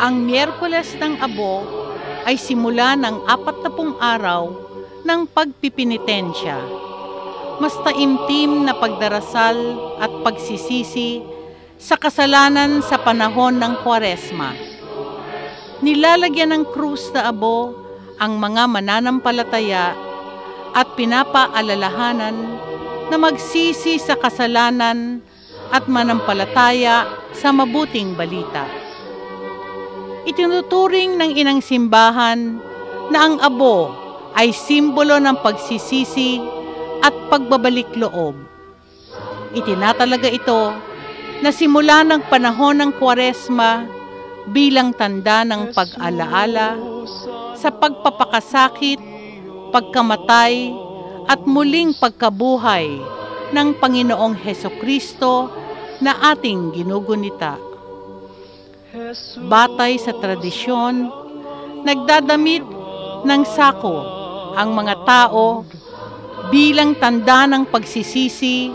Ang Miyerkules ng Abo ay simula ng 40 araw ng pagpipinitensya. Mas taimtim na pagdarasal at pagsisisi sa kasalanan sa panahon ng Kwaresma. Nilalagyan ng krus na abo ang mga mananampalataya at pinapaalalahanan na magsisi sa kasalanan at manampalataya sa mabuting balita. Itinuturing ng inang simbahan na ang abo ay simbolo ng pagsisisi at pagbabalik loob. Itinatalaga ito na simula ng panahon ng Kwaresma bilang tanda ng pag-alaala sa pagpapakasakit, pagkamatay at muling pagkabuhay ng Panginoong Hesukristo na ating ginugunita. Batay sa tradisyon, nagdadamit ng sako ang mga tao bilang tanda ng pagsisisi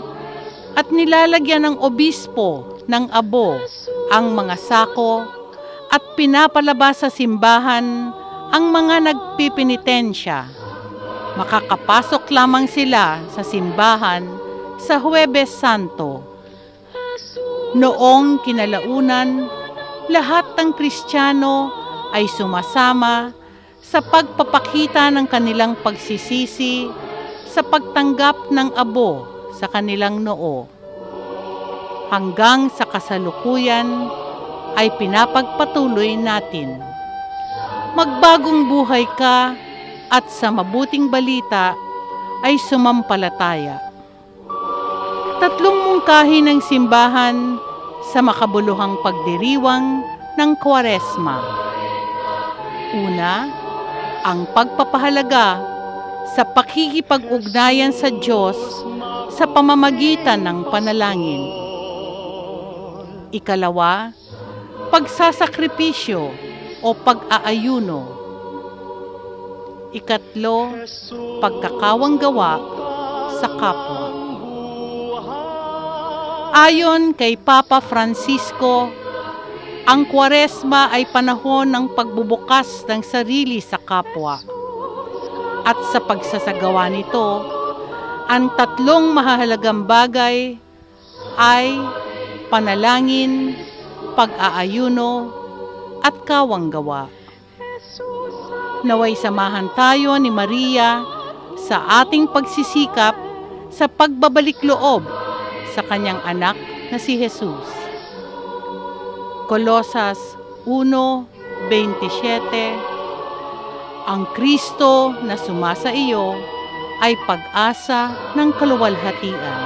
at nilalagyan ng obispo ng abo ang mga sako at pinapalabas sa simbahan ang mga nagpipinitensya. Makakapasok lamang sila sa simbahan sa Huwebes Santo. Noong kinalaunan, lahat ng Kristiyano ay sumasama sa pagpapakita ng kanilang pagsisisi sa pagtanggap ng abo sa kanilang noo. Hanggang sa kasalukuyan ay pinapagpatuloy natin. Magbagong buhay ka at sa mabuting balita ay sumampalataya. 3 mungkahi ng simbahan sa makabuluhang pagdiriwang ng Kwaresma. Una, ang pagpapahalaga sa pakikipag-ugnayan sa Diyos sa pamamagitan ng panalangin. Ikalawa, pagsasakripisyo o pag-aayuno. Ikatlo, pagkakawanggawa sa kapwa. Ayon kay Papa Francisco, ang Kwaresma ay panahon ng pagbubukas ng sarili sa kapwa. At sa pagsasagawa nito, ang 3 mahahalagang bagay ay panalangin, pag-aayuno, at kawanggawa. Naway samahan tayo ni Maria sa ating pagsisikap sa pagbabalik loob sa kanyang anak na si Jesus. Kolosas 1:27. Ang Kristo na sumasa iyo ay pag-asa ng kaluwalhatian.